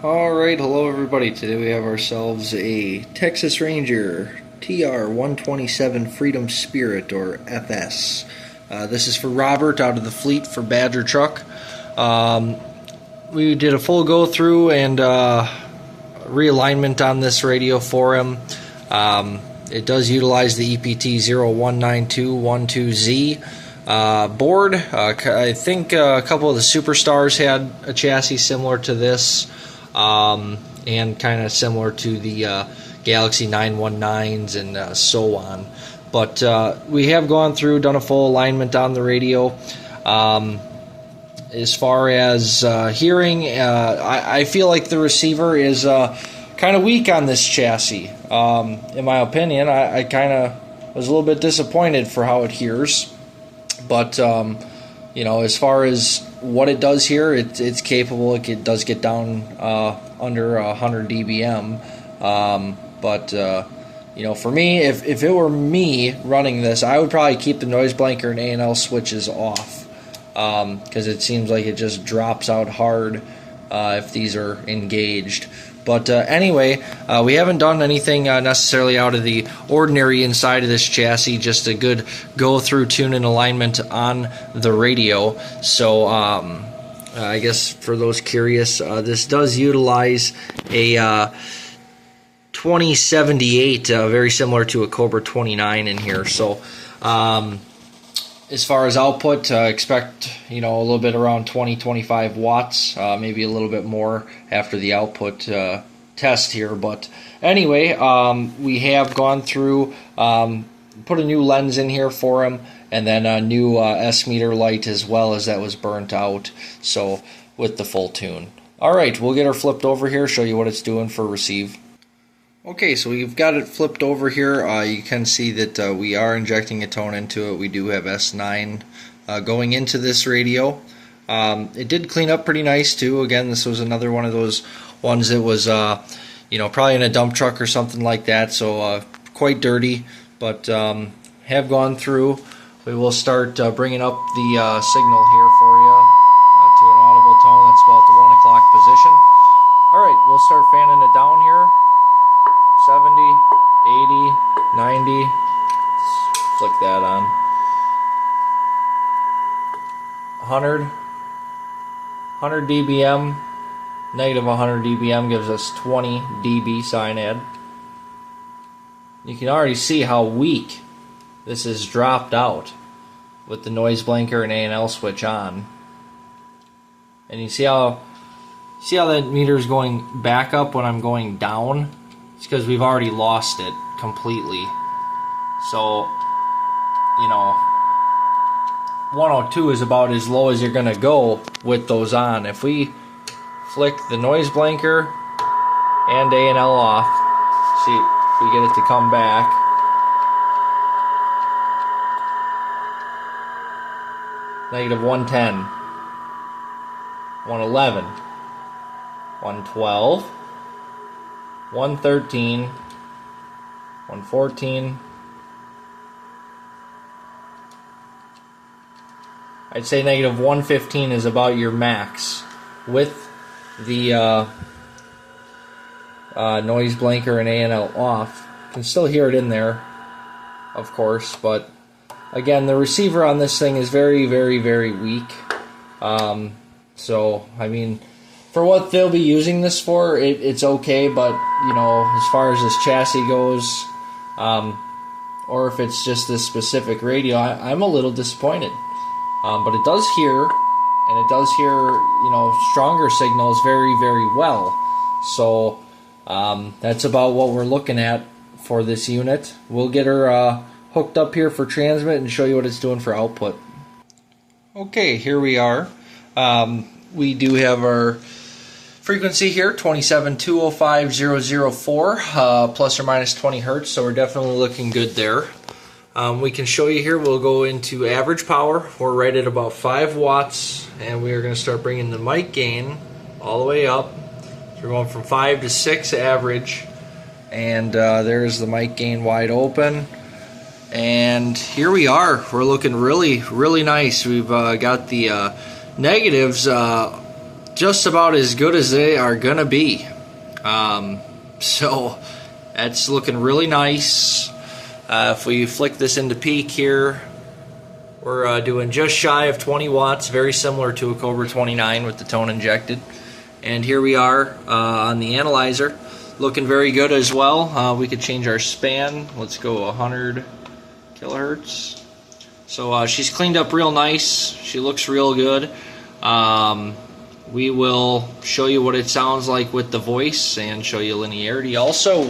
Alright, hello everybody. Today we have ourselves a Texas Ranger TR-127 Freedom Spirit, or FS. This is for Robert out of the fleet for Badger Truck. We did a full go through and realignment on this radio for him. It does utilize the EPT 019212Z board. I think a couple of the Superstars had a chassis similar to this, and kind of similar to the Galaxy 919s and so on. But we have gone through, done a full alignment on the radio. As far as hearing, I feel like the receiver is kind of weak on this chassis. In my opinion, I kind of was a little bit disappointed for how it hears. But you know, as far as what it does here, it's capable. It does get down under 100 dBm. But you know, for me, if it were me running this, I would probably keep the noise blanker and A&L switches off, because it seems like it just drops out hard if these are engaged. But anyway, we haven't done anything necessarily out of the ordinary inside of this chassis, just a good go-through tune and alignment on the radio. So I guess for those curious, this does utilize a 2078, very similar to a Cobra 29 in here. So as far as output, expect, you know, a little bit around 20-25 watts, maybe a little bit more after the output test here. But anyway, we have gone through, put a new lens in here for him, and then a new S-meter light as well, as that was burnt out, so with the full tune. Alright, we'll get her flipped over here, show you what it's doing for receive. Okay, so we've got it flipped over here. You can see that we are injecting a tone into it. We do have S9 going into this radio. It did clean up pretty nice too. Again, this was another one of those ones that was, you know, probably in a dump truck or something like that, so quite dirty, but have gone through. We will start bringing up the signal here for you to an audible tone. That's about the 1 o'clock position. Alright, we'll start fanning it down here. 70, 80, 90, let's flick that on, 100 dBm, negative 100 dBm gives us 20 dB sinad. You can already see how weak this is dropped out with the noise blanker and A&L switch on. And you see how that meter is going back up when I'm going down? It's because we've already lost it completely. So, you know, 102 is about as low as you're going to go with those on. If we flick the noise blanker and A&L off, see if we get it to come back. Negative 110, 111, 112, 113, 114. I'd say negative 115 is about your max with the noise blanker and A&L off. You can still hear it in there, of course, but again, the receiver on this thing is very, very, very weak. So, I mean, for what they'll be using this for, it's okay, but, you know, as far as this chassis goes, or if it's just this specific radio, I'm a little disappointed. But it does hear, and it does hear, you know, stronger signals very, very well. So, that's about what we're looking at for this unit. We'll get her hooked up here for transmit and show you what it's doing for output. Okay, here we are. We do have our frequency here, 27,205,004, plus or minus 20 hertz, so we're definitely looking good there. We can show you here, we'll go into average power. We're right at about 5 watts, and we are going to start bringing the mic gain all the way up. So we're going from 5 to 6 average, and there's the mic gain wide open. And here we are. We're looking really, really nice. We've got the negatives just about as good as they are gonna be. So that's looking really nice. If we flick this into peak here, we're doing just shy of 20 watts, very similar to a Cobra 29 with the tone injected. And here we are on the analyzer, looking very good as well. We could change our span. Let's go 100 kilohertz. So she's cleaned up real nice. She looks real good. We will show you what it sounds like with the voice and show you linearity also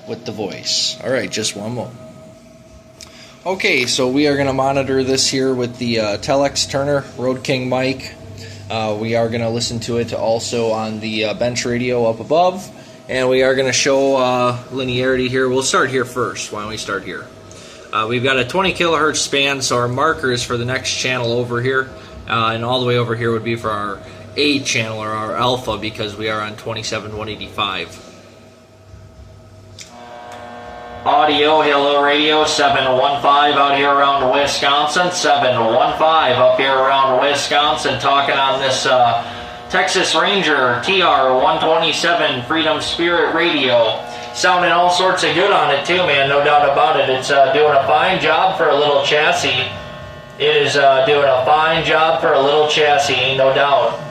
with the voice. Alright, just one moment. Okay, so we are going to monitor this here with the Telex Turner Road King mic. We are going to listen to it also on the bench radio up above, and we are going to show linearity here. We'll start here first. Why don't we start here? We've got a 20 kilohertz span, so our marker is for the next channel over here, and all the way over here would be for our A channel or our alpha, because we are on 27185. Audio, hello radio, 715 out here around Wisconsin, 715 up here around Wisconsin, talking on this Texas Ranger TR-127 Freedom Spirit radio. Sounding all sorts of good on it too, man, no doubt about it. It's doing a fine job for a little chassis. It is doing a fine job for a little chassis, no doubt.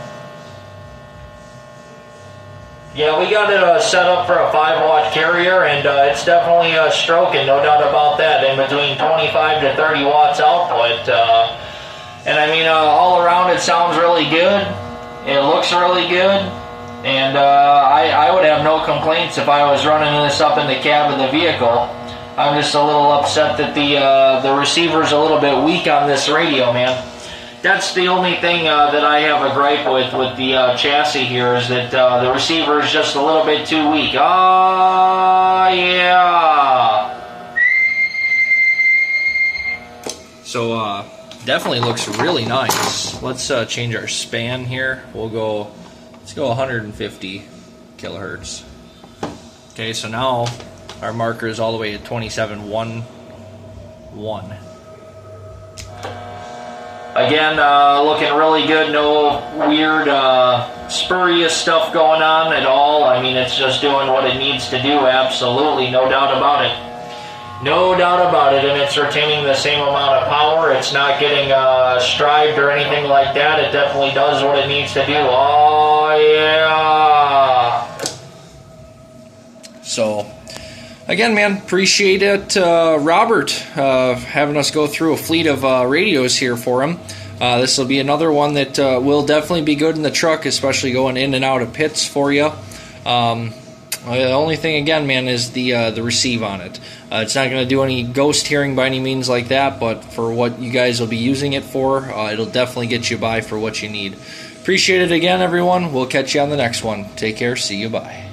Yeah, we got it set up for a 5-watt carrier, and it's definitely stroking, no doubt about that, in between 25 to 30 watts output. And I mean, all around it sounds really good. It looks really good. And I would have no complaints if I was running this up in the cab of the vehicle. I'm just a little upset that the receiver's a little bit weak on this radio, man. That's the only thing that I have a gripe with the chassis here, is that the receiver is just a little bit too weak. Oh, yeah. So, definitely looks really nice. Let's change our span here. Let's go 150 kilohertz. Okay, so now our marker is all the way at 27.11. Again, looking really good, no weird spurious stuff going on at all. I mean, it's just doing what it needs to do, absolutely, no doubt about it. No doubt about it, and it's retaining the same amount of power. It's not getting strived or anything like that. It definitely does what it needs to do. Oh, yeah! So, again, man, appreciate it, Robert, having us go through a fleet of radios here for him. This will be another one that will definitely be good in the truck, especially going in and out of pits for you. The only thing, again, man, is the receive on it. It's not going to do any ghost hearing by any means like that, but for what you guys will be using it for, it'll definitely get you by for what you need. Appreciate it again, everyone. We'll catch you on the next one. Take care. See you. Bye.